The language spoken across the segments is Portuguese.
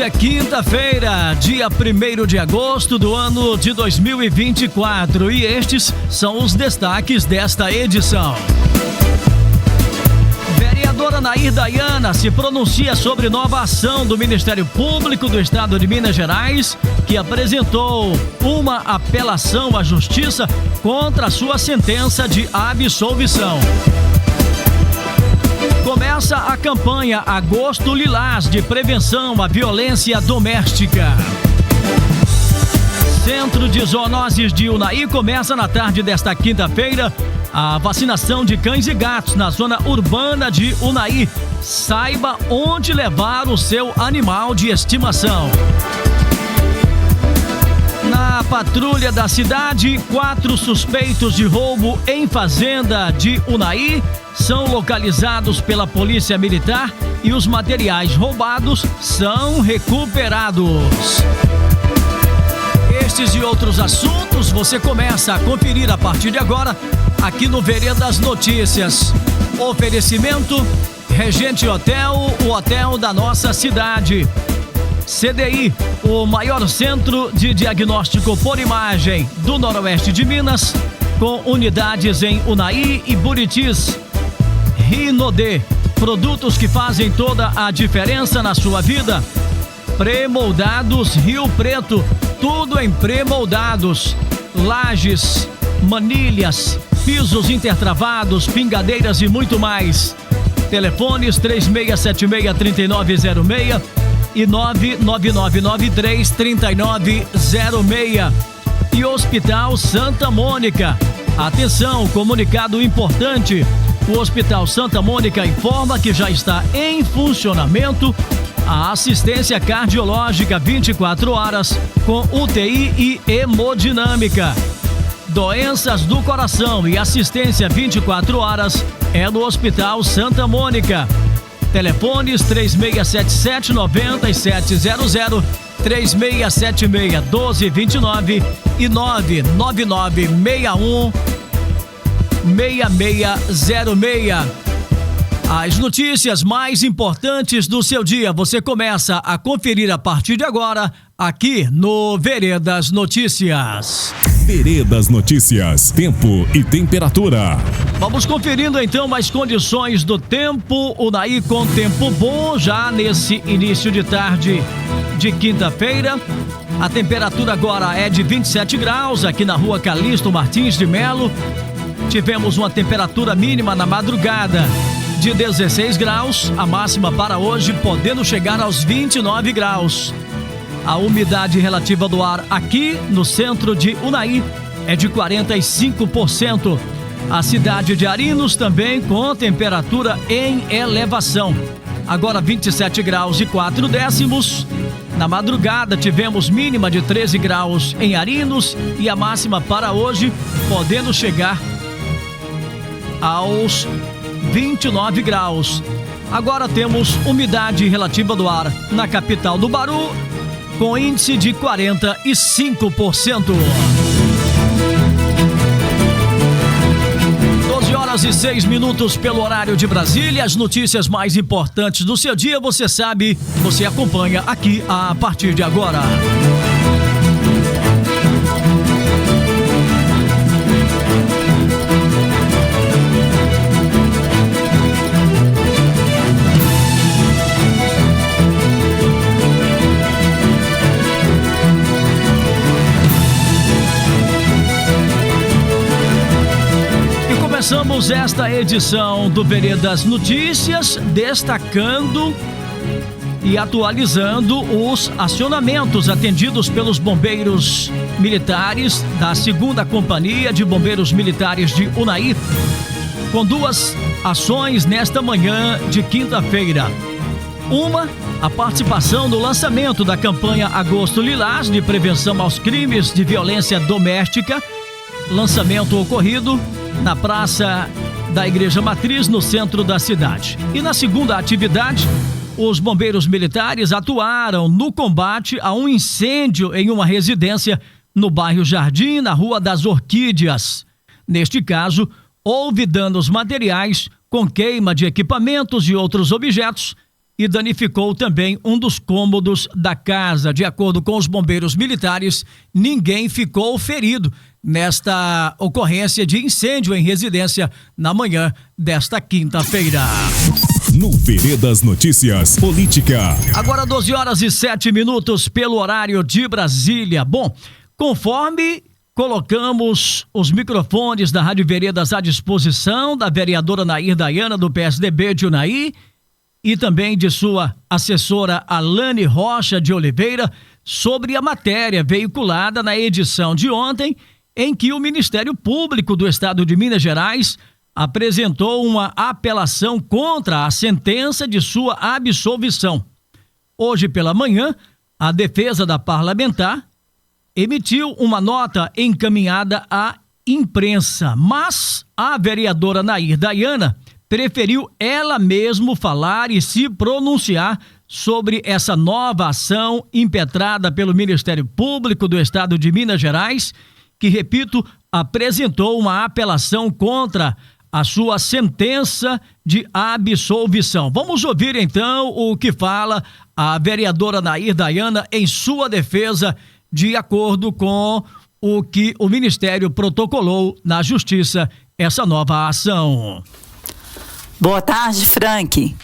Hoje é quinta-feira, dia 1º de agosto do ano de 2024 e estes são os destaques desta edição. Vereadora Nair Dayana se pronuncia sobre nova ação do Ministério Público do Estado de Minas Gerais, que apresentou uma apelação à Justiça contra a sua sentença de absolvição. Começa a campanha Agosto Lilás de prevenção à violência doméstica. Centro de Zoonoses de Unai começa na tarde desta quinta-feira a vacinação de cães e gatos na zona urbana de Unai. Saiba onde levar o seu animal de estimação. Na patrulha da cidade, 4 suspeitos de roubo em fazenda de Unai são localizados pela Polícia Militar e os materiais roubados são recuperados. Estes e outros assuntos você começa a conferir a partir de agora aqui no Veredas Notícias. Oferecimento Regente Hotel, o hotel da nossa cidade. CDI, o maior centro de diagnóstico por imagem do Noroeste de Minas, com unidades em Unai e Buritis. Rinodê, produtos que fazem toda a diferença na sua vida. Pré-moldados Rio Preto, tudo em pré-moldados. Lajes, manilhas, pisos intertravados, pingadeiras e muito mais. Telefones 3676-3906 e 99993-3906. E Hospital Santa Mônica. Atenção, comunicado importante. O Hospital Santa Mônica informa que já está em funcionamento a assistência cardiológica 24 horas com UTI e hemodinâmica. Doenças do coração e assistência 24 horas é no Hospital Santa Mônica. Telefones 3677-9700, 3676-1229 e 99961-6606. As notícias mais importantes do seu dia você começa a conferir a partir de agora aqui no Veredas Notícias. Veredas Notícias, tempo e temperatura. Vamos conferindo então as condições do tempo. Unai com tempo bom já nesse início de tarde de quinta-feira. A temperatura agora é de 27 graus aqui na rua Calixto Martins de Melo. Tivemos uma temperatura mínima na madrugada de 16 graus, a máxima para hoje podendo chegar aos 29 graus. A umidade relativa do ar aqui no centro de Unai é de 45%. A cidade de Arinos também com temperatura em elevação. Agora 27 graus e 4 décimos. Na madrugada tivemos mínima de 13 graus em Arinos e a máxima para hoje podendo chegar aos 29 graus. Agora temos umidade relativa do ar na capital do Baru, com índice de 45%. 12 horas e 6 minutos pelo horário de Brasília. As notícias mais importantes do seu dia, você sabe, você acompanha aqui a partir de agora. Começamos esta edição do Veredas Notícias destacando e atualizando os acionamentos atendidos pelos bombeiros militares da 2ª Companhia de Bombeiros Militares de Unai, com 2 ações nesta manhã de quinta-feira. Uma, a participação no lançamento da campanha Agosto Lilás de prevenção aos crimes de violência doméstica, lançamento ocorrido na Praça da Igreja Matriz, no centro da cidade. E na segunda atividade, os bombeiros militares atuaram no combate a um incêndio em uma residência no bairro Jardim, na Rua das Orquídeas. Neste caso, houve danos materiais com queima de equipamentos e outros objetos e danificou também um dos cômodos da casa. De acordo com os bombeiros militares, ninguém ficou ferido nesta ocorrência de incêndio em residência na manhã desta quinta-feira. No Veredas Notícias, política. Agora 12h07 pelo horário de Brasília. Bom, conforme colocamos os microfones da Rádio Veredas à disposição da vereadora Nair Dayana, do PSDB de Unai, e também de sua assessora Alane Rocha de Oliveira, sobre a matéria veiculada na edição de ontem, em que o Ministério Público do Estado de Minas Gerais apresentou uma apelação contra a sentença de sua absolvição. Hoje pela manhã, a defesa da parlamentar emitiu uma nota encaminhada à imprensa, mas a vereadora Nair Dayana preferiu ela mesma falar e se pronunciar sobre essa nova ação impetrada pelo Ministério Público do Estado de Minas Gerais, que, repito, apresentou uma apelação contra a sua sentença de absolvição. Vamos ouvir então o que fala a vereadora Nair Dayana em sua defesa, de acordo com o que o Ministério protocolou na Justiça, essa nova ação. Boa tarde, Frank.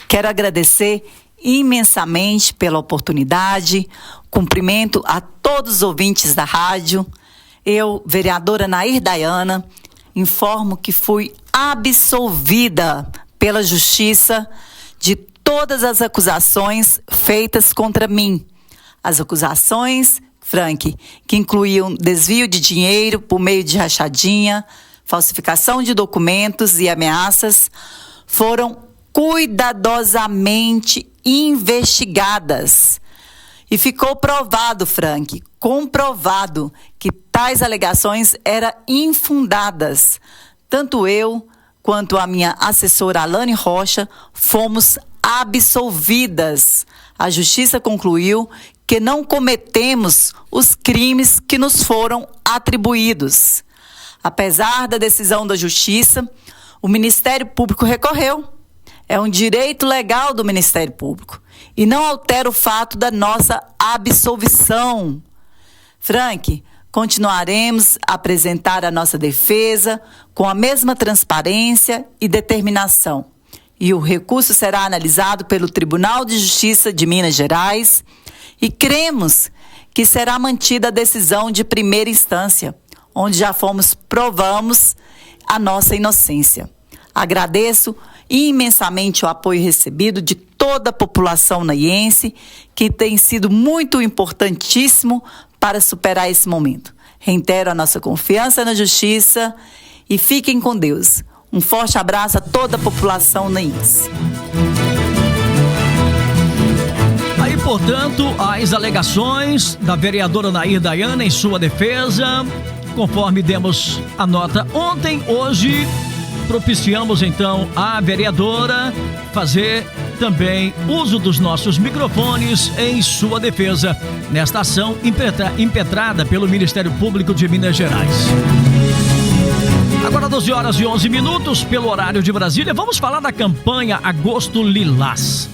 Quero agradecer imensamente pela oportunidade, cumprimento a todos os ouvintes da rádio. Eu, vereadora Nair Dayana, informo que fui absolvida pela Justiça de todas as acusações feitas contra mim. As acusações, Frank, que incluíam desvio de dinheiro por meio de rachadinha, falsificação de documentos e ameaças, foram cuidadosamente investigadas. E ficou provado, Frank, comprovado, que tais alegações eram infundadas. Tanto eu quanto a minha assessora Alane Rocha fomos absolvidas. A Justiça concluiu que não cometemos os crimes que nos foram atribuídos. Apesar da decisão da Justiça, o Ministério Público recorreu. É um direito legal do Ministério Público e não altera o fato da nossa absolvição. Frank, continuaremos a apresentar a nossa defesa com a mesma transparência e determinação. E o recurso será analisado pelo Tribunal de Justiça de Minas Gerais e cremos que será mantida a decisão de primeira instância, onde já provamos a nossa inocência. Agradeço imensamente o apoio recebido de toda a população naiense, que tem sido muito importantíssimo para superar esse momento. Reitero a nossa confiança na Justiça e fiquem com Deus. Um forte abraço a toda a população naiense. Aí, portanto, as alegações da vereadora Nair Dayana em sua defesa, conforme demos a nota ontem, hoje propiciamos então a vereadora fazer também uso dos nossos microfones em sua defesa nesta ação impetrada pelo Ministério Público de Minas Gerais. Agora 12h11 pelo horário de Brasília, vamos falar da campanha Agosto Lilás.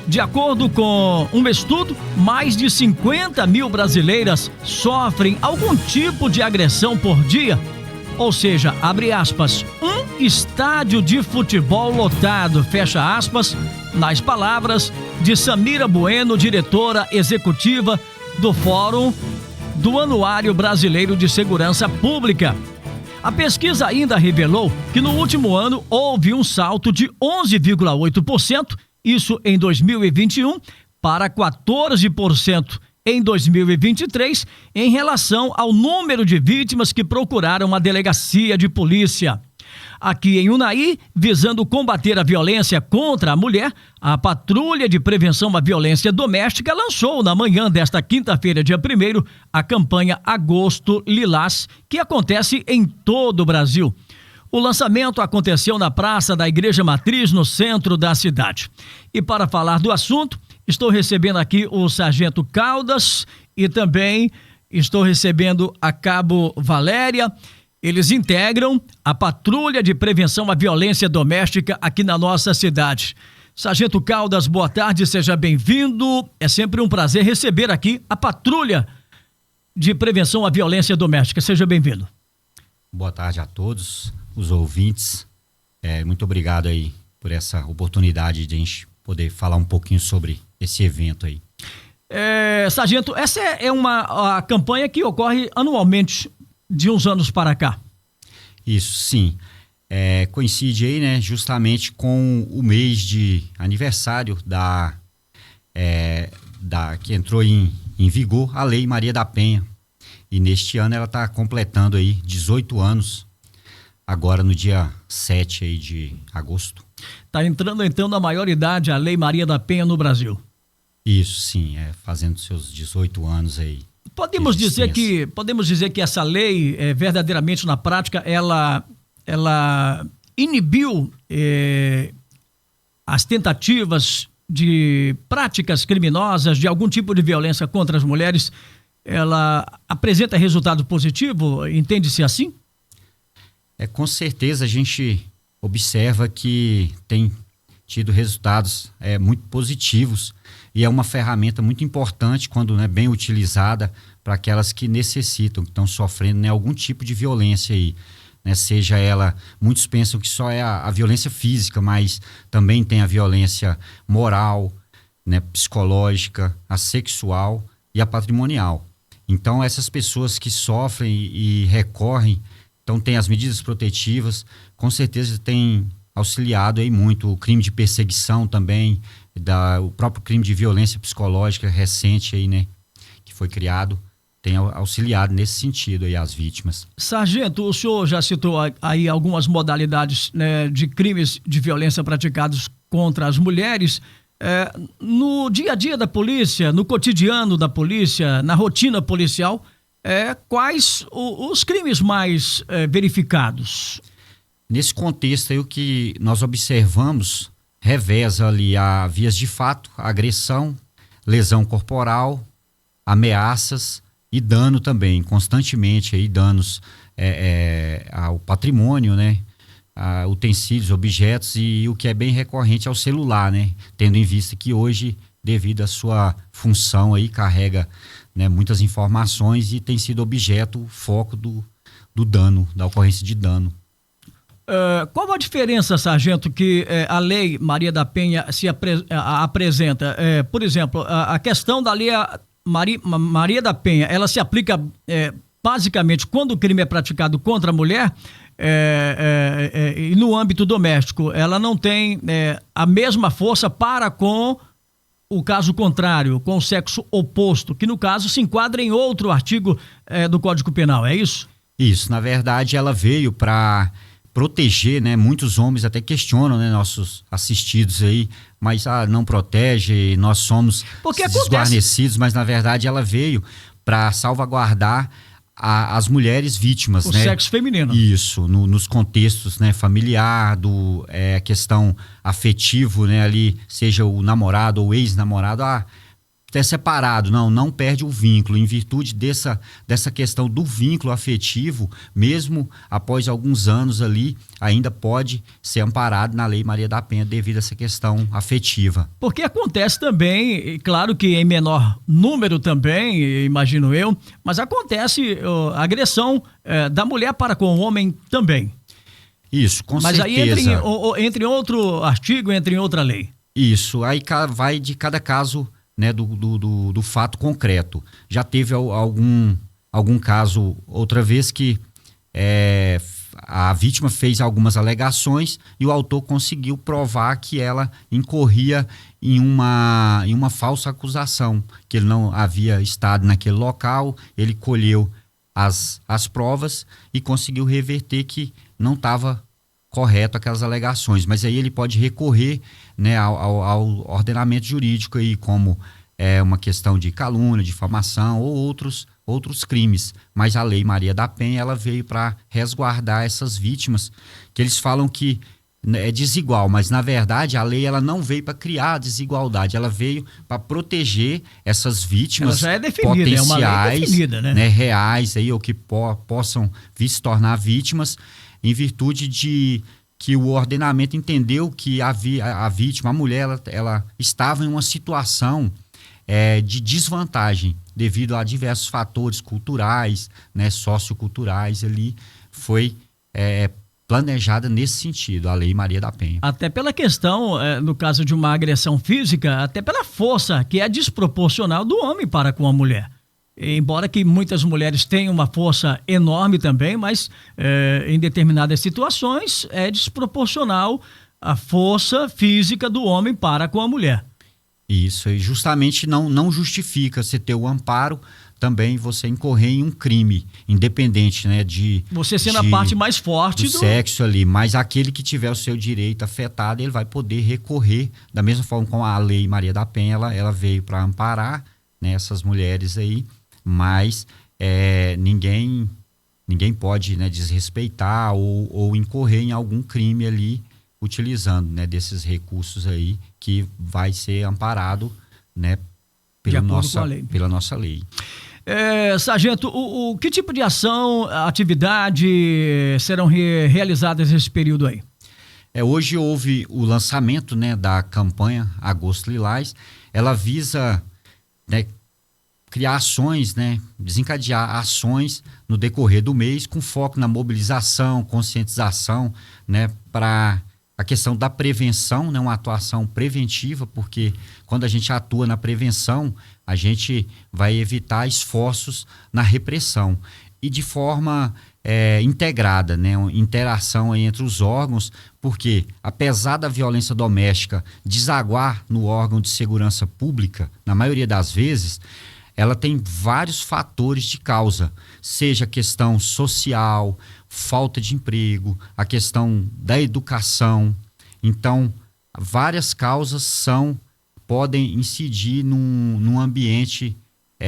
De acordo com um estudo, mais de 50 mil brasileiras sofrem algum tipo de agressão por dia. Ou seja, abre aspas, um estádio de futebol lotado, fecha aspas, nas palavras de Samira Bueno, diretora executiva do Fórum do Anuário Brasileiro de Segurança Pública. A pesquisa ainda revelou que no último ano houve um salto de 11,8%, isso em 2021, para 14% em 2023, em relação ao número de vítimas que procuraram a delegacia de polícia. Aqui em Unai, visando combater a violência contra a mulher, a Patrulha de Prevenção à Violência Doméstica lançou na manhã desta quinta-feira, dia 1º, a campanha Agosto Lilás, que acontece em todo o Brasil. O lançamento aconteceu na Praça da Igreja Matriz, no centro da cidade. E para falar do assunto, estou recebendo aqui o Sargento Caldas e também estou recebendo a Cabo Valéria. Eles integram a Patrulha de Prevenção à Violência Doméstica aqui na nossa cidade. Sargento Caldas, boa tarde, seja bem-vindo. É sempre um prazer receber aqui a Patrulha de Prevenção à Violência Doméstica. Seja bem-vindo. Boa tarde a todos os ouvintes. Muito obrigado aí por essa oportunidade de a gente poder falar um pouquinho sobre esse evento aí. Sargento, essa é a campanha que ocorre anualmente de uns anos para cá. Isso, sim. Coincide aí, né, justamente com o mês de aniversário que entrou em vigor a Lei Maria da Penha. E neste ano ela está completando aí 18 anos, agora no dia 7 aí de agosto. Está entrando então na maioridade a Lei Maria da Penha no Brasil. Isso, sim, fazendo seus 18 anos aí. Podemos dizer que essa lei, verdadeiramente na prática, ela inibiu as tentativas de práticas criminosas, de algum tipo de violência contra as mulheres. Ela apresenta resultado positivo? Entende-se assim? Com certeza a gente observa que tem tido resultados muito positivos e é uma ferramenta muito importante quando bem utilizada para aquelas que necessitam, que estão sofrendo algum tipo de violência aí. Seja ela, muitos pensam que só é a violência física, mas também tem a violência moral, psicológica, a sexual e a patrimonial. Então essas pessoas que sofrem e recorrem, então tem as medidas protetivas, com certeza tem auxiliado aí muito o crime de perseguição também, o próprio crime de violência psicológica recente aí, que foi criado, tem auxiliado nesse sentido aí as vítimas. Sargento, o senhor já citou aí algumas modalidades de crimes de violência praticados contra as mulheres. No dia a dia da polícia, no cotidiano da polícia, na rotina policial, quais os crimes mais verificados? Nesse contexto aí, o que nós observamos reveza ali a vias de fato, agressão, lesão corporal, ameaças e dano também, constantemente aí danos ao patrimônio, a utensílios, objetos e o que é bem recorrente ao celular, tendo em vista que hoje, devido à sua função aí, carrega muitas informações e tem sido objeto, foco do dano, da ocorrência de dano. Qual a diferença, sargento, que a Lei Maria da Penha se apresenta? Por exemplo, a questão da Lei Maria da Penha, ela se aplica basicamente quando o crime é praticado contra a mulher e no âmbito doméstico. Ela não tem a mesma força para com o caso contrário, com o sexo oposto, que no caso se enquadra em outro artigo do Código Penal, é isso? Isso, na verdade ela veio para proteger, muitos homens até questionam, nossos assistidos aí, mas não protege, nós somos desguarnecidos, mas na verdade ela veio para salvaguardar as mulheres vítimas, o sexo feminino. Isso, nos contextos, familiar, a questão afetivo, ali, seja o namorado ou ex-namorado, até separado, não perde o vínculo, em virtude dessa questão do vínculo afetivo, mesmo após alguns anos ali, ainda pode ser amparado na Lei Maria da Penha devido a essa questão afetiva. Porque acontece também, claro que em menor número também, imagino eu, mas acontece agressão da mulher para com o homem também. Isso, com certeza. Mas aí entra em outro artigo, entra em outra lei. Isso, aí vai de cada caso, do fato concreto. Já teve algum caso outra vez que a vítima fez algumas alegações e o autor conseguiu provar que ela incorria em uma falsa acusação, que ele não havia estado naquele local, ele colheu as provas e conseguiu reverter que não estava correto aquelas alegações, mas aí ele pode recorrer ao ordenamento jurídico aí, como uma questão de calúnia, difamação ou outros crimes, mas a Lei Maria da Penha ela veio para resguardar essas vítimas, que eles falam que é desigual, mas na verdade a lei ela não veio para criar desigualdade, ela veio para proteger essas vítimas já é definida, potenciais, é uma lei definida, reais aí, ou que possam vir se tornar vítimas em virtude de que o ordenamento entendeu que a vítima, a mulher, ela estava em uma situação de desvantagem devido a diversos fatores culturais, né, socioculturais ali, foi planejada nesse sentido, a Lei Maria da Penha. Até pela questão, no caso de uma agressão física, até pela força que é desproporcional do homem para com a mulher. Embora que muitas mulheres tenham uma força enorme também, mas em determinadas situações é desproporcional a força física do homem para com a mulher. Isso, e justamente não justifica você ter o amparo, também você incorrer em um crime, independente, né, você sendo a parte mais forte do sexo ali, mas aquele que tiver o seu direito afetado, ele vai poder recorrer, da mesma forma como a Lei Maria da Penha, ela veio para amparar, né, essas mulheres aí, mas ninguém pode, né, desrespeitar ou incorrer em algum crime ali, utilizando, né, desses recursos aí, que vai ser amparado, né, pela nossa lei. Sargento, que tipo de ação, atividade serão realizadas nesse período aí? Hoje houve o lançamento, né, da campanha Agosto Lilás. Ela visa, né, criar ações, né, desencadear ações no decorrer do mês, com foco na mobilização, conscientização, né, para a questão da prevenção, né, uma atuação preventiva, porque quando a gente atua na prevenção, a gente vai evitar esforços na repressão. E de forma integrada, né, uma interação entre os órgãos, porque apesar da violência doméstica desaguar no órgão de segurança pública, na maioria das vezes, ela tem vários fatores de causa, seja a questão social, falta de emprego, a questão da educação. Então, várias causas podem incidir num ambiente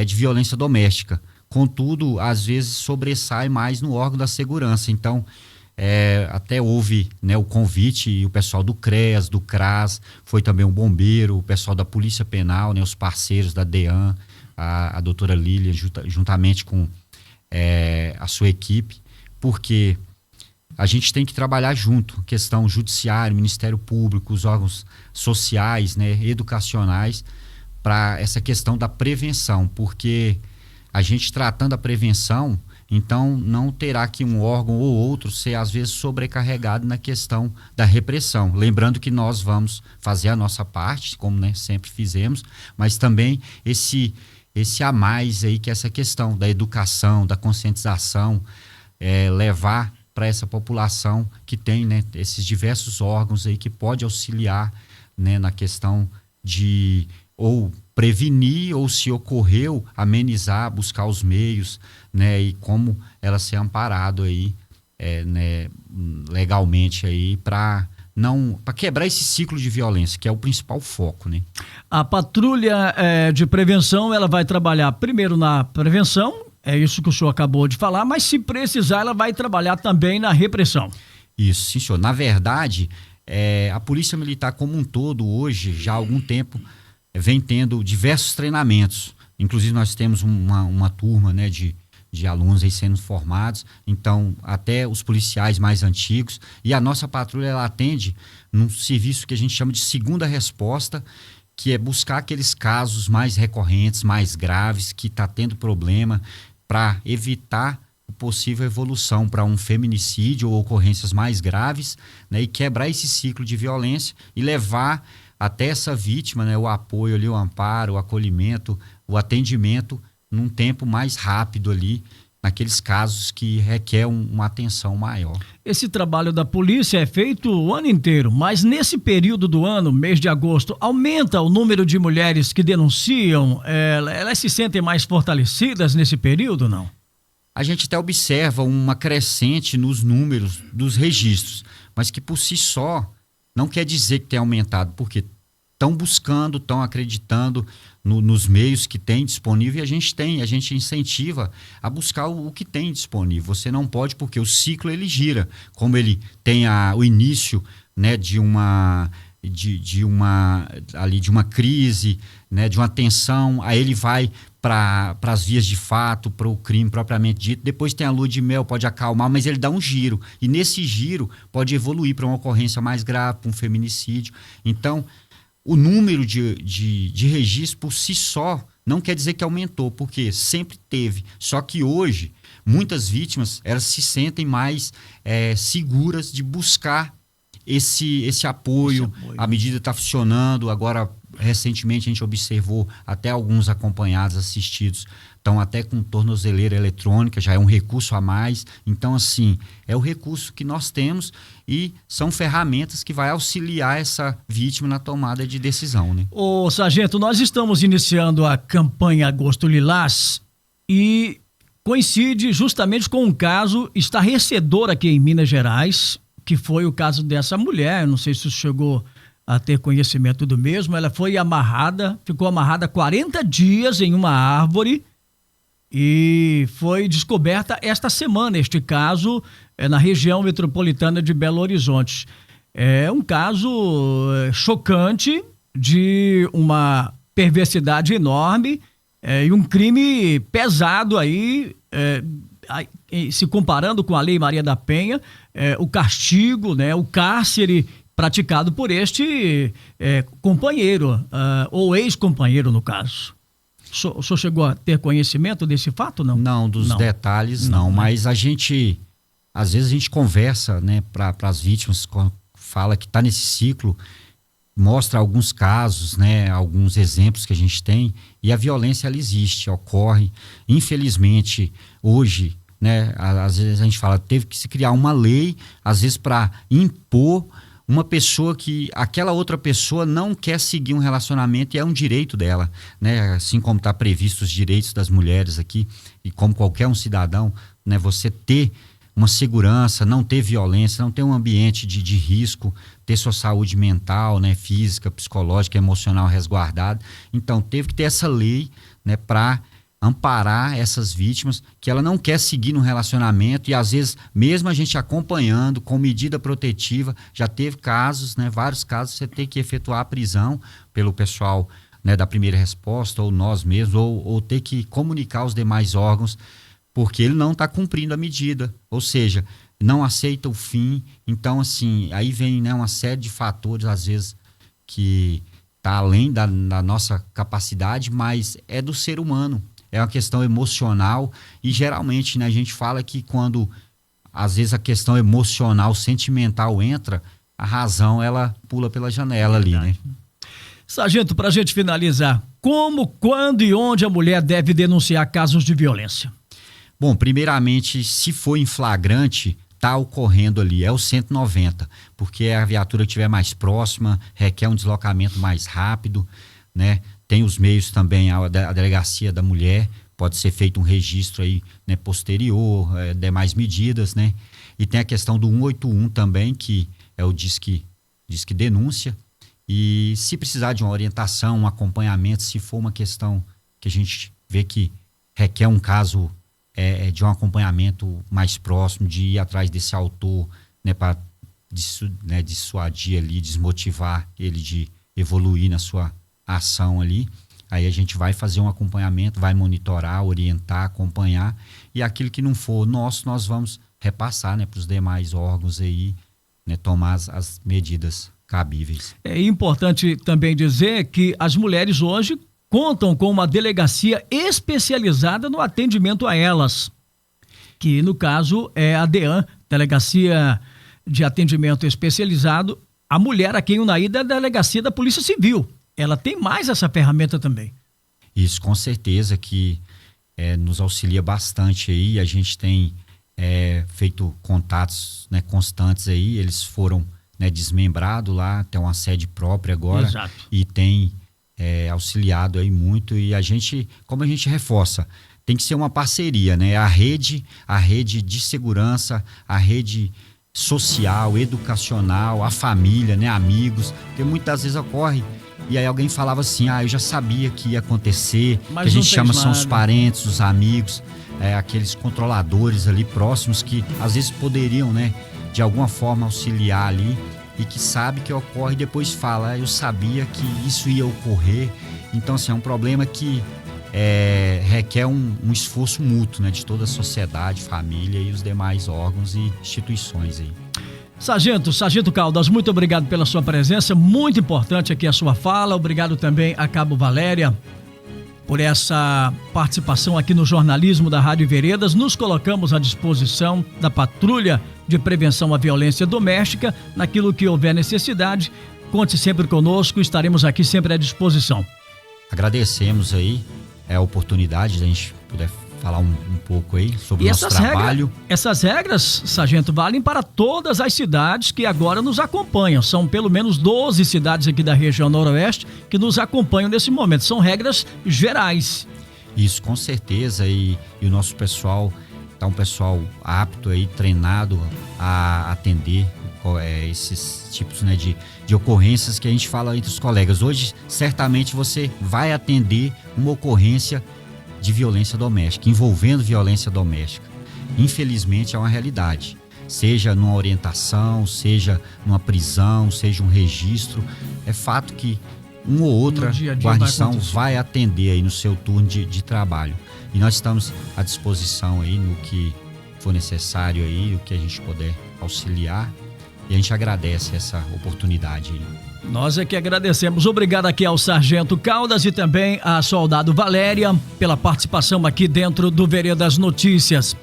de violência doméstica. Contudo, às vezes sobressai mais no órgão da segurança. Então, até houve, né, o convite, e o pessoal do CREAS, do CRAS, foi também um bombeiro, o pessoal da Polícia Penal, né, os parceiros da DEAN, a doutora Lília, juntamente com a sua equipe, porque a gente tem que trabalhar junto, questão judiciário, Ministério Público, os órgãos sociais, né, educacionais, para essa questão da prevenção, porque a gente tratando a prevenção, então não terá que um órgão ou outro ser às vezes sobrecarregado na questão da repressão. Lembrando que nós vamos fazer a nossa parte, como, né, sempre fizemos, mas também esse a mais aí, que é essa questão da educação, da conscientização, levar para essa população que tem, né, esses diversos órgãos aí que pode auxiliar, né, na questão de ou prevenir, ou se ocorreu, amenizar, buscar os meios, né, e como ela ser amparado aí, né, legalmente aí, para quebrar esse ciclo de violência, que é o principal foco, né? A patrulha de prevenção, ela vai trabalhar primeiro na prevenção, é isso que o senhor acabou de falar, mas se precisar, ela vai trabalhar também na repressão. Isso, sim, senhor. Na verdade, a Polícia Militar como um todo, hoje, já há algum tempo, vem tendo diversos treinamentos. Inclusive, nós temos uma turma, né, de alunos aí sendo formados, então até os policiais mais antigos, e a nossa patrulha, ela atende num serviço que a gente chama de segunda resposta, que é buscar aqueles casos mais recorrentes, mais graves, que está tendo problema, para evitar possível evolução para um feminicídio ou ocorrências mais graves, né, e quebrar esse ciclo de violência e levar até essa vítima, né, o apoio ali, o amparo, o acolhimento, o atendimento num tempo mais rápido ali, naqueles casos que requer uma atenção maior. Esse trabalho da polícia é feito o ano inteiro, mas nesse período do ano, mês de agosto, aumenta o número de mulheres que denunciam? Elas se sentem mais fortalecidas nesse período, não? A gente até observa uma crescente nos números dos registros, mas que por si só não quer dizer que tenha aumentado, porque estão buscando, estão acreditando nos meios que tem disponível, e a gente incentiva a buscar o que tem disponível. Você não pode, porque o ciclo ele gira, como ele tem o início, né, de uma de uma crise, né, de uma tensão, aí ele vai para as vias de fato, para o crime propriamente dito. Depois tem a lua de mel, pode acalmar, mas ele dá um giro. E nesse giro pode evoluir para uma ocorrência mais grave, para um feminicídio. Então, o número de registros por si só não quer dizer que aumentou, porque sempre teve. Só que hoje, muitas vítimas elas se sentem mais seguras de buscar esse apoio. A medida está funcionando. Agora, recentemente, a gente observou até alguns acompanhados, assistidos, estão até com tornozeleira eletrônica, já é um recurso a mais. Então, assim, é o recurso que nós temos e são ferramentas que vai auxiliar essa vítima na tomada de decisão, né? Ô, sargento, nós estamos iniciando a campanha Agosto Lilás e coincide justamente com um caso estarrecedor aqui em Minas Gerais, que foi o caso dessa mulher. Não sei se você chegou a ter conhecimento do mesmo. Ela foi amarrada, ficou amarrada 40 dias em uma árvore e foi descoberta esta semana, este caso, na região metropolitana de Belo Horizonte. É um caso chocante de uma perversidade enorme e um crime pesado aí, se comparando com a Lei Maria da Penha, o castigo, né, o cárcere praticado por este companheiro, ou ex-companheiro no caso. O senhor chegou a ter conhecimento desse fato, não? Não, dos detalhes não, mas a gente, às vezes a gente conversa, né, para as vítimas, fala que está nesse ciclo, mostra alguns casos, né, alguns exemplos que a gente tem, e a violência ela existe, ocorre. Infelizmente, hoje, né, às vezes a gente fala, teve que se criar uma lei, às vezes para impor uma pessoa que aquela outra pessoa não quer seguir um relacionamento e é um direito dela, né? Assim como está previsto os direitos das mulheres aqui, e como qualquer um cidadão, né, você ter uma segurança, não ter violência, não ter um ambiente de risco, ter sua saúde mental, né, física, psicológica, emocional resguardada. Então, teve que ter essa lei, né, para amparar essas vítimas que ela não quer seguir no relacionamento, e às vezes, mesmo a gente acompanhando com medida protetiva, já teve casos, né, vários casos, você tem que efetuar a prisão pelo pessoal, né, da primeira resposta, ou nós mesmos, ou ter que comunicar aos demais órgãos, porque ele não está cumprindo a medida, ou seja, não aceita o fim. Então, assim, aí vem, né, uma série de fatores, às vezes, que está além da nossa capacidade, mas é do ser humano, é uma questão emocional, e geralmente, né, a gente fala que quando, às vezes, a questão emocional, sentimental entra, a razão, ela pula pela janela ali, né? Sargento, para a gente finalizar, como, quando e onde a mulher deve denunciar casos de violência? Bom, primeiramente, se for em flagrante, está ocorrendo ali, é o 190, porque é a viatura que estiver mais próxima, requer um deslocamento mais rápido, né? Tem os meios também, a delegacia da mulher, pode ser feito um registro aí, né, posterior, demais medidas, né? E tem a questão do 181 também, que é o Disque Denúncia, e se precisar de uma orientação, um acompanhamento, se for uma questão que a gente vê que requer um caso de um acompanhamento mais próximo, de ir atrás desse autor, né, para dissuadir ali, desmotivar ele de evoluir na sua ação ali, aí a gente vai fazer um acompanhamento, vai monitorar, orientar, acompanhar, e aquilo que não for nosso, nós vamos repassar, né, para os demais órgãos aí, né, tomar as medidas cabíveis. É importante também dizer que as mulheres hoje contam com uma delegacia especializada no atendimento a elas, que no caso é a DEAN, Delegacia de Atendimento Especializado. A mulher aqui em Unai é a Delegacia da Polícia Civil. Ela tem mais essa ferramenta também. Isso, com certeza que nos auxilia bastante aí. A gente tem feito contatos, né, constantes aí. Eles foram, né, desmembrados lá, tem uma sede própria agora. Exato. E tem auxiliado aí muito, e a gente, como a gente reforça, tem que ser uma parceria, né? A rede de segurança, a rede social, educacional, a família, né? Amigos, porque muitas vezes ocorre, e aí alguém falava assim, eu já sabia que ia acontecer, mas que a gente chama nada. São os parentes, os amigos, aqueles controladores ali próximos que às vezes poderiam, né, de alguma forma auxiliar ali. e que sabe que ocorre e depois fala, eu sabia que isso ia ocorrer. Então, assim, é um problema que requer um esforço mútuo, né, de toda a sociedade, família e os demais órgãos e instituições aí. Sargento Caldas, muito obrigado pela sua presença, muito importante aqui a sua fala. Obrigado também a Cabo Valéria por essa participação aqui no jornalismo da Rádio Veredas. Nos colocamos à disposição da Patrulha de Prevenção à Violência Doméstica, naquilo que houver necessidade. Conte sempre conosco, estaremos aqui sempre à disposição. Agradecemos aí a oportunidade de a gente poder falar um pouco aí sobre o nosso trabalho. Essas regras, sargento, valem para todas as cidades que agora nos acompanham. São pelo menos 12 cidades aqui da região noroeste que nos acompanham nesse momento. São regras gerais. Isso, com certeza. E o nosso pessoal tá um pessoal apto aí, treinado a atender esses tipos, né, de ocorrências que a gente fala entre os colegas. Hoje, certamente você vai atender uma ocorrência de violência doméstica, envolvendo violência doméstica. Infelizmente é uma realidade, seja numa orientação, seja numa prisão, seja um registro. É fato que uma ou outra guarnição vai atender aí no seu turno de trabalho. E nós estamos à disposição aí no que for necessário aí, o que a gente puder auxiliar. E a gente agradece essa oportunidade aí. Nós é que agradecemos. Obrigado aqui ao Sargento Caldas e também à Soldado Valéria pela participação aqui dentro do Veredas Notícias.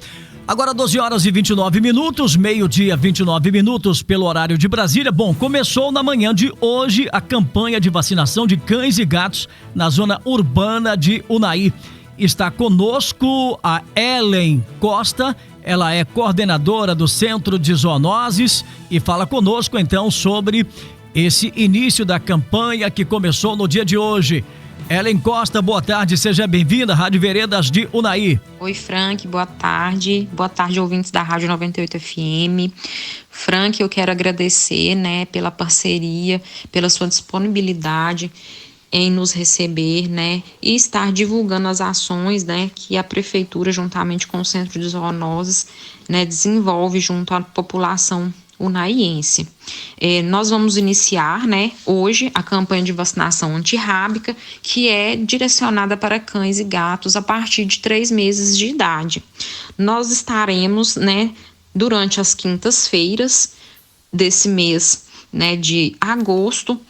Agora 12 horas e 29 minutos, meio-dia 29 minutos pelo horário de Brasília. Bom, começou na manhã de hoje a campanha de vacinação de cães e gatos na zona urbana de Unai. Está conosco a Ellen Costa, ela é coordenadora do Centro de Zoonoses e fala conosco então sobre esse início da campanha que começou no dia de hoje. Ellen Costa, boa tarde, seja bem-vinda à Rádio Veredas de Unai. Oi, Frank, boa tarde. Boa tarde, ouvintes da Rádio 98 FM. Frank, eu quero agradecer, né, pela parceria, pela sua disponibilidade em nos receber, né, e estar divulgando as ações, né, que a Prefeitura, juntamente com o Centro de Zoonoses, né, desenvolve junto à população unaiense. Nós vamos iniciar, né, hoje a campanha de vacinação antirrábica, que é direcionada para cães e gatos a partir de 3 meses de idade. Nós estaremos, né, durante as quintas-feiras desse mês, né, de agosto,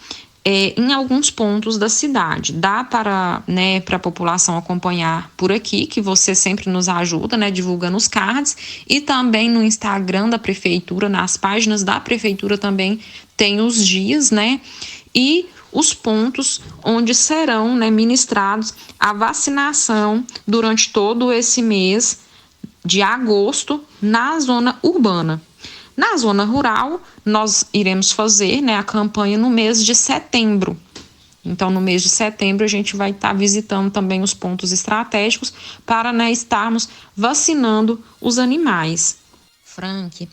em alguns pontos da cidade. Dá para, né, para a população acompanhar por aqui, que você sempre nos ajuda, né, divulgando os cards, e também no Instagram da Prefeitura, nas páginas da Prefeitura também tem os dias, né, e os pontos onde serão, né, ministrados a vacinação durante todo esse mês de agosto na zona urbana. Na zona rural, nós iremos fazer, né, a campanha no mês de setembro. Então, no mês de setembro, a gente vai estar visitando também os pontos estratégicos para, né, estarmos vacinando os animais. Frank,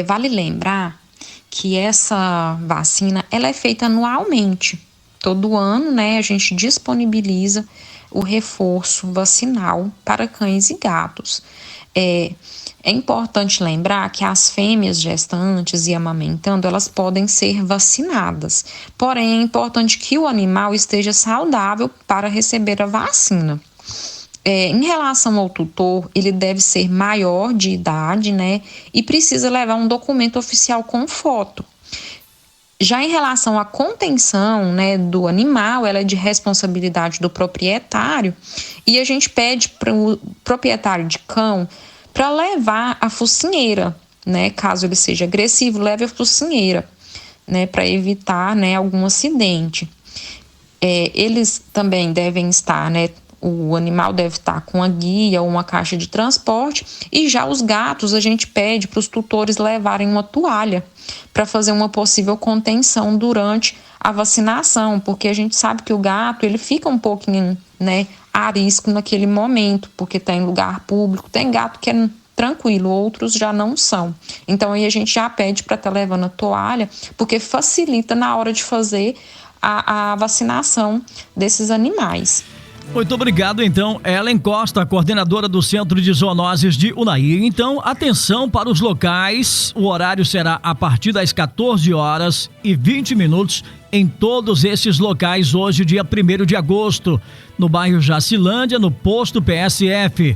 vale lembrar que essa vacina ela é feita anualmente. Todo ano, né, a gente disponibiliza o reforço vacinal para cães e gatos. É importante lembrar que as fêmeas gestantes e amamentando, elas podem ser vacinadas. Porém, é importante que o animal esteja saudável para receber a vacina. Em relação ao tutor, ele deve ser maior de idade, né? E precisa levar um documento oficial com foto. Já em relação à contenção, né, do animal, ela é de responsabilidade do proprietário. E a gente pede para o proprietário de cão para levar a focinheira, né? Caso ele seja agressivo, leve a focinheira, né? Para evitar, né, algum acidente. Eles também devem estar, né? O animal deve estar com a guia ou uma caixa de transporte. E já os gatos, a gente pede para os tutores levarem uma toalha para fazer uma possível contenção durante a vacinação, porque a gente sabe que o gato ele fica um pouquinho, né, a risco naquele momento, porque está em lugar público. Tem gato que é tranquilo, outros já não são. Então aí a gente já pede para estar levando a toalha, porque facilita na hora de fazer a vacinação desses animais. Muito obrigado, então, Ellen Costa, coordenadora do Centro de Zoonoses de Unai. Então, atenção para os locais, o horário será a partir das 14h20 em todos esses locais hoje, dia 1º de agosto, no bairro Jacilândia, no posto PSF,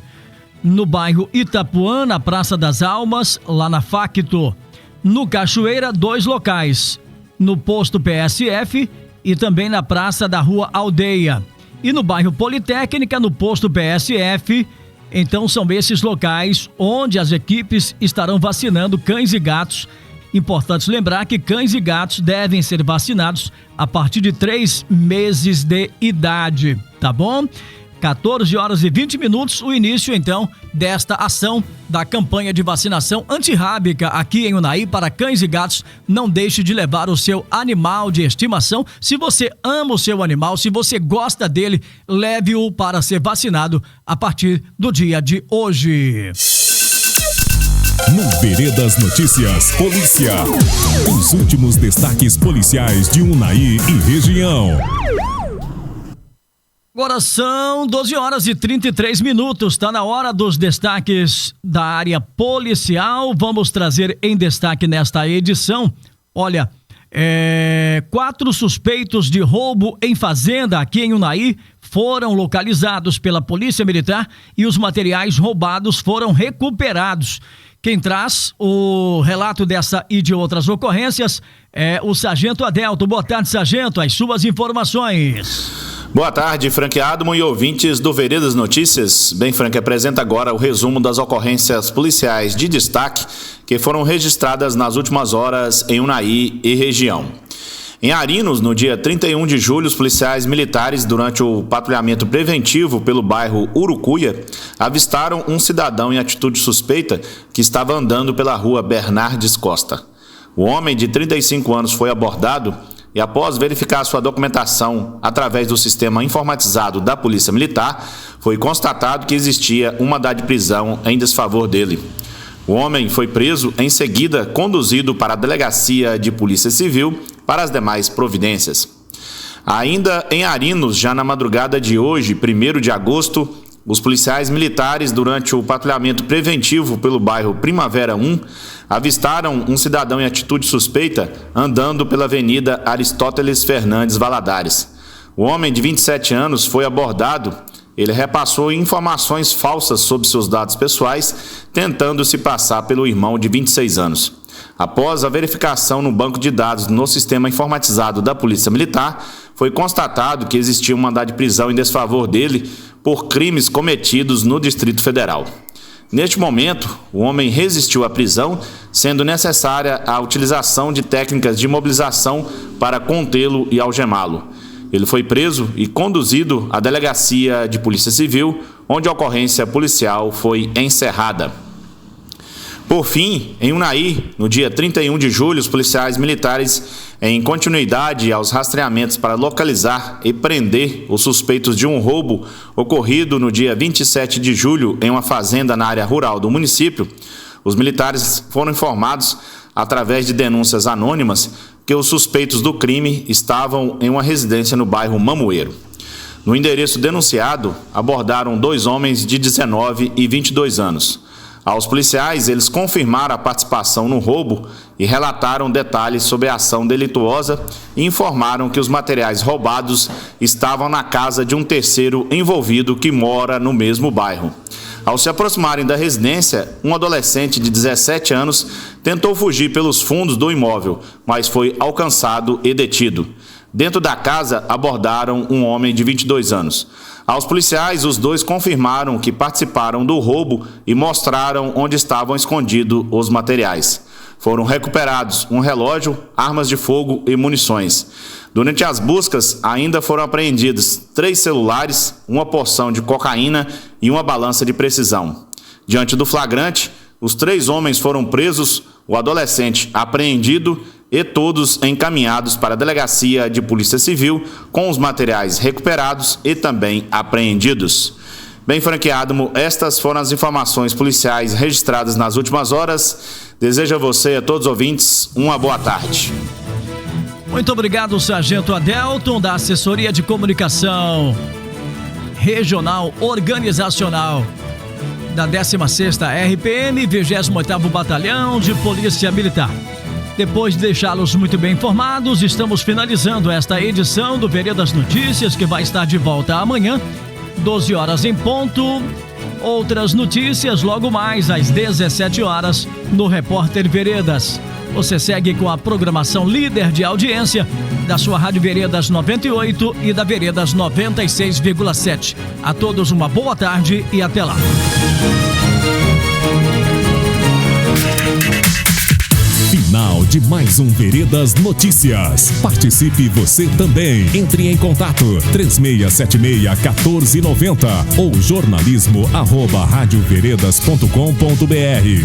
no bairro Itapuã, na Praça das Almas, lá na Facto, no Cachoeira, 2 locais, no posto PSF e também na Praça da Rua Aldeia. E no bairro Politécnica, no posto PSF, então são esses locais onde as equipes estarão vacinando cães e gatos. Importante lembrar que cães e gatos devem ser vacinados a partir de 3 meses de idade, tá bom? 14h20, o início então desta ação da campanha de vacinação antirrábica aqui em Unai para cães e gatos. Não deixe de levar o seu animal de estimação. Se você ama o seu animal, se você gosta dele, leve-o para ser vacinado a partir do dia de hoje. No Veredas Notícias, polícia. Os últimos destaques policiais de Unai e região. Agora são 12h33, tá na hora dos destaques da área policial. Vamos trazer em destaque nesta edição, olha, 4 suspeitos de roubo em fazenda aqui em Unai foram localizados pela Polícia Militar e os materiais roubados foram recuperados. Quem traz o relato dessa e de outras ocorrências é o Sargento Adelto. Boa tarde, Sargento, as suas informações. Boa tarde, Frank Adamo e ouvintes do Veredas Notícias. Bem, Frank apresenta agora o resumo das ocorrências policiais de destaque que foram registradas nas últimas horas em Unai e região. Em Arinos, no dia 31 de julho, os policiais militares, durante o patrulhamento preventivo pelo bairro Urucuia, avistaram um cidadão em atitude suspeita que estava andando pela rua Bernardes Costa. O homem de 35 anos foi abordado e, após verificar sua documentação através do sistema informatizado da Polícia Militar, foi constatado que existia um mandado de prisão em desfavor dele. O homem foi preso, em seguida conduzido para a Delegacia de Polícia Civil para as demais providências. Ainda em Arinos, já na madrugada de hoje, 1º de agosto, os policiais militares, durante o patrulhamento preventivo pelo bairro Primavera 1, avistaram um cidadão em atitude suspeita andando pela Avenida Aristóteles Fernandes Valadares. O homem de 27 anos foi abordado. Ele repassou informações falsas sobre seus dados pessoais, tentando se passar pelo irmão de 26 anos. Após a verificação no banco de dados no sistema informatizado da Polícia Militar, foi constatado que existia um mandado de prisão em desfavor dele por crimes cometidos no Distrito Federal. Neste momento, o homem resistiu à prisão, sendo necessária a utilização de técnicas de imobilização para contê-lo e algemá-lo. Ele foi preso e conduzido à Delegacia de Polícia Civil, onde a ocorrência policial foi encerrada. Por fim, em Unai, no dia 31 de julho, os policiais militares, em continuidade aos rastreamentos para localizar e prender os suspeitos de um roubo ocorrido no dia 27 de julho em uma fazenda na área rural do município, os militares foram informados, através de denúncias anônimas, que os suspeitos do crime estavam em uma residência no bairro Mamoeiro. No endereço denunciado, abordaram 2 homens de 19 e 22 anos. Aos policiais, eles confirmaram a participação no roubo e relataram detalhes sobre a ação delituosa e informaram que os materiais roubados estavam na casa de um terceiro envolvido que mora no mesmo bairro. Ao se aproximarem da residência, um adolescente de 17 anos tentou fugir pelos fundos do imóvel, mas foi alcançado e detido. Dentro da casa, abordaram um homem de 22 anos. Aos policiais, os 2 confirmaram que participaram do roubo e mostraram onde estavam escondidos os materiais. Foram recuperados um relógio, armas de fogo e munições. Durante as buscas, ainda foram apreendidos 3 celulares, uma porção de cocaína e uma balança de precisão. Diante do flagrante, os 3 homens foram presos, o adolescente apreendido e todos encaminhados para a Delegacia de Polícia Civil com os materiais recuperados e também apreendidos. Bem, Frank Adamo, estas foram as informações policiais registradas nas últimas horas. Desejo a você e a todos os ouvintes uma boa tarde. Muito obrigado, Sargento Adelton, da Assessoria de Comunicação Regional Organizacional da 16ª RPM, 28º Batalhão de Polícia Militar. Depois de deixá-los muito bem informados, estamos finalizando esta edição do Veredas Notícias, que vai estar de volta amanhã, 12 horas em ponto. Outras notícias logo mais às 17 horas no Repórter Veredas. Você segue com a programação líder de audiência da sua Rádio Veredas 98 e da Veredas 96,7. A todos uma boa tarde e até lá. Final de mais um Veredas Notícias. Participe você também. Entre em contato 3676-1490 ou jornalismo@radioveredas.com.br.